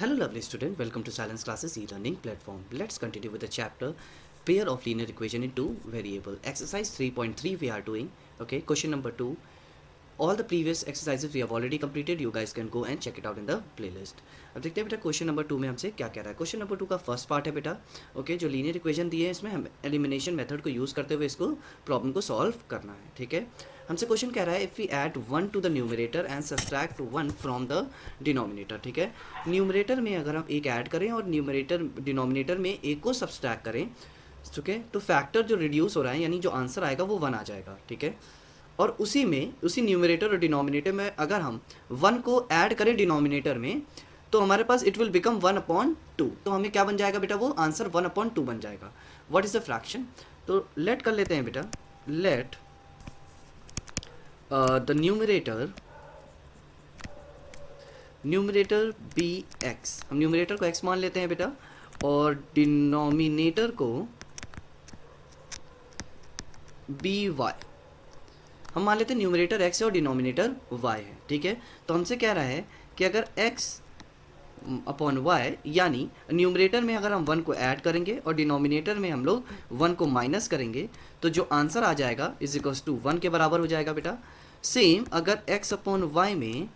Hello lovely student, welcome to Silence Classes e-learning platform. Let's continue with the chapter pair of linear equation in two variable. Exercise 3.3 we are doing. Okay, question number 2. All the previous exercises we have already completed. You guys can go and check it out in the playlist. अब देखते हैं बेटा question number 2 में हमसे क्या कह रहा है. क्वेश्चन नंबर 2 का फर्स्ट पार्ट है बेटा. ओके, जो लीनियर इक्वेशन दी है इसमें हम एलिमिनेशन मेथड को यूज़ करते हुए इसको प्रॉब्लम को सॉल्व करना है. ठीक है, हमसे क्वेश्चन कह रहा है if we add 1 to the numerator and subtract 1 from the denominator. ठीक है, न्यूमरेटर में अगर हम एक ऐड करें और न्यूमरेटर डिनोमिनेटर में एक को सब्सट्रैक्ट करें, ठीक है, तो फैक्टर जो रिड्यूस हो रहा है यानी जो आंसर आएगा वो 1 आ जाएगा. ठीक है, और उसी न्यूमरेटर और डिनोमिनेटर में अगर हम 1 को ऐड करें डिनोमिनेटर में तो हमारे पास इट विल बिकम 1/2. तो हमें क्या बन जाएगा बेटा, वो आंसर 1/2 बन जाएगा. What is the fraction? तो लेट कर लेते हैं बेटा, let the numerator be x. हम न्यूमरेटर को x मान लेते हैं बेटा और डिनोमिनेटर को बी वाई. हम मान लेते हैं न्यूमरेटर x है और डिनोमिनेटर y है. ठीक है, तो हमसे कह रहा है कि अगर x अपॉन y यानी न्यूमरेटर में अगर हम 1 को ऐड करेंगे और डिनोमिनेटर में हम लोग 1 को माइनस करेंगे तो जो आंसर आ जाएगा इज इक्वल्स टू 1 के बराबर हो जाएगा बेटा. सेम अगर x अपॉन y में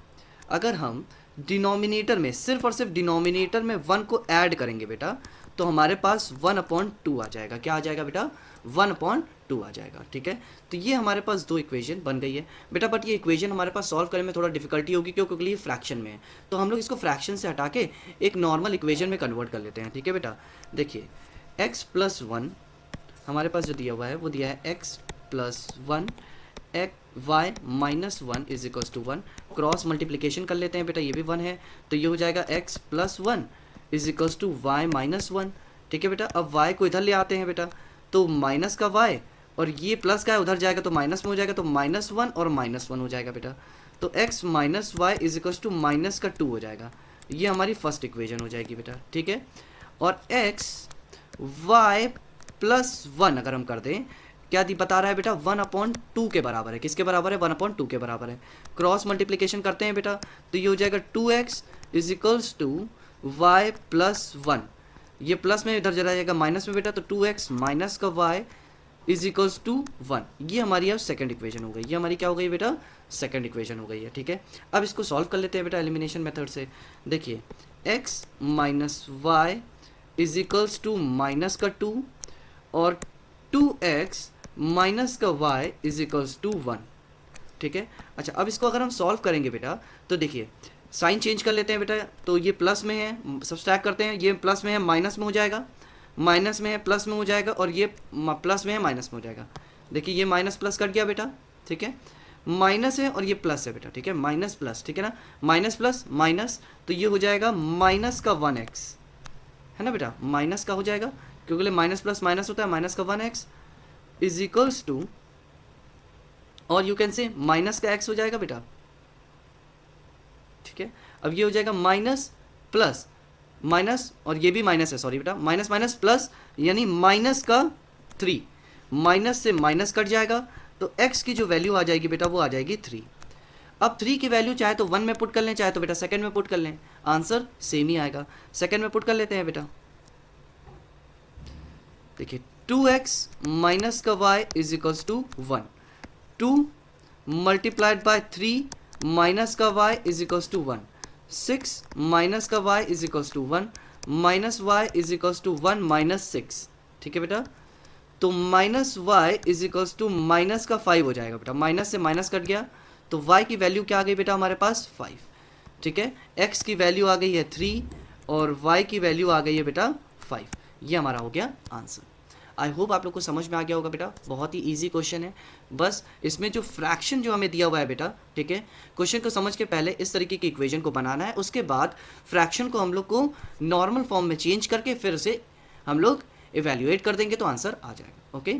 अगर हम डिनोमिनेटर में सिर्फ और सिर्फ डिनोमिनेटर में 1 को ऐड करेंगे बेटा तो हमारे पास 1/2 आ जाएगा. क्या आ जाएगा बेटा? 1/2 आ जाएगा. ठीक है, तो ये हमारे पास दो इक्वेशन बन गई है बेटा. बट ये इक्वेशन हमारे पास सॉल्व करने में थोड़ा डिफिकल्टी होगी क्योंकि ये फ्रैक्शन में है. तो हम लोग इसको फ्रैक्शन से हटा के एक नॉर्मल इक्वेशन में कन्वर्ट कर लेते हैं. ठीक है बेटा, देखिए x+1 हमारे पास जो दिया हुआ है वो दिया है x+1 y-1 is equals to 1. Cross multiplication कर लेते हैं बेटा, ये भी 1 है तो ये हो जाएगा x+1 is equals to y-1. ठीक है बेटा, अब y को इधर ले आते हैं बेटा तो माइनस का y और ये प्लस का है उधर जाएगा तो माइनस में हो जाएगा तो -1 और -1 हो जाएगा बेटा. तो x minus y is equals to -2 हो जाएगा. ये हमारी फर्स्ट इक्वेशन हो जाएगी बेटा. ठीक है, और x y+1 अगर हम कर दें क्या बता रहा है बेटा 1/2 के बराबर है. किसके बराबर है? 1/2 के बराबर है. क्रॉस मल्टीप्लिकेशन करते हैं बेटा तो ये हो जाएगा 2x is equals to y+1. ये प्लस में इधर चला जाएगा माइनस में बेटा तो 2x माइनस का y इज इक्वल्स टू 1. ये हमारी अब सेकंड इक्वेशन हो गई. ये हमारी क्या हो गई बेटा? सेकंड इक्वेशन हो गई है. ठीक है, अब इसको सॉल्व कर लेते हैं बेटा एलिमिनेशन मेथड से. देखिए x minus y is equals to -2 और 2x माइनस का y इज इक्वल्स टू 1. ठीक है, अच्छा अब इसको अगर हम सॉल्व करेंगे बेटा तो देखिए साइन चेंज कर लेते हैं बेटा. तो ये प्लस में है, सब्सट्रैक्ट करते हैं, ये प्लस में है माइनस में हो जाएगा, माइनस में है प्लस में हो जाएगा और ये प्लस में है माइनस में हो जाएगा. देखिए ये माइनस प्लस कट गया बेटा. ठीक है, माइनस है और ये प्लस है बेटा. ठीक है, माइनस प्लस, ठीक है ना, माइनस प्लस माइनस तो ये हो जाएगा माइनस का 1x है ना बेटा, माइनस का हो जाएगा क्योंकि माइनस प्लस माइनस होता है, माइनस का 1x इज इक्वल्स टू और यू कैन से माइनस का x हो जाएगा बेटा. ठीक है, अब ये हो जाएगा माइनस प्लस माइनस और ये भी माइनस है, सॉरी बेटा, माइनस माइनस प्लस यानी माइनस का 3. माइनस से माइनस कट जाएगा तो x की जो वैल्यू आ जाएगी बेटा वो आ जाएगी 3. अब 3 की वैल्यू चाहे तो 1 में पुट कर लें चाहे तो बेटा सेकंड में पुट कर लें, आंसर सेम ही आएगा. सेकंड में पुट कर लेते हैं बेटा. देखिए 2x माइनस का y is equals to 1. 2 multiplied by 3 minus का y is equals to 1. 6 minus का y is equals to 1 minus y is equals to 1 minus 6. ठीक है बेटा, तो minus y is equals to minus का 5 हो जाएगा बेटा. माइनस से माइनस कट गया तो y की वैल्यू क्या आ गई बेटा हमारे पास 5. ठीक है, x की वैल्यू आ गई है 3 और y की वैल्यू आ गई है बेटा 5. ये हमारा हो गया आंसर. आई होप आप लोग को समझ में आ गया होगा बेटा. बहुत ही इजी क्वेश्चन है, बस इसमें जो फ्रैक्शन जो हमें दिया हुआ है बेटा, ठीक है, क्वेश्चन को समझ के पहले इस तरीके की इक्वेशन को बनाना है. उसके बाद फ्रैक्शन को हम लोग को नॉर्मल फॉर्म में चेंज करके फिर से हम लोग इवेल्युएट कर देंगे तो आंसर आ जाएगा. ओके,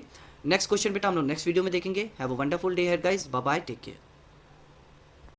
नेक्स्ट क्वेश्चन बेटा हम लोग नेक्स्ट वीडियो में देखेंगे. Have a wonderful day ahead guys. Bye bye, take care.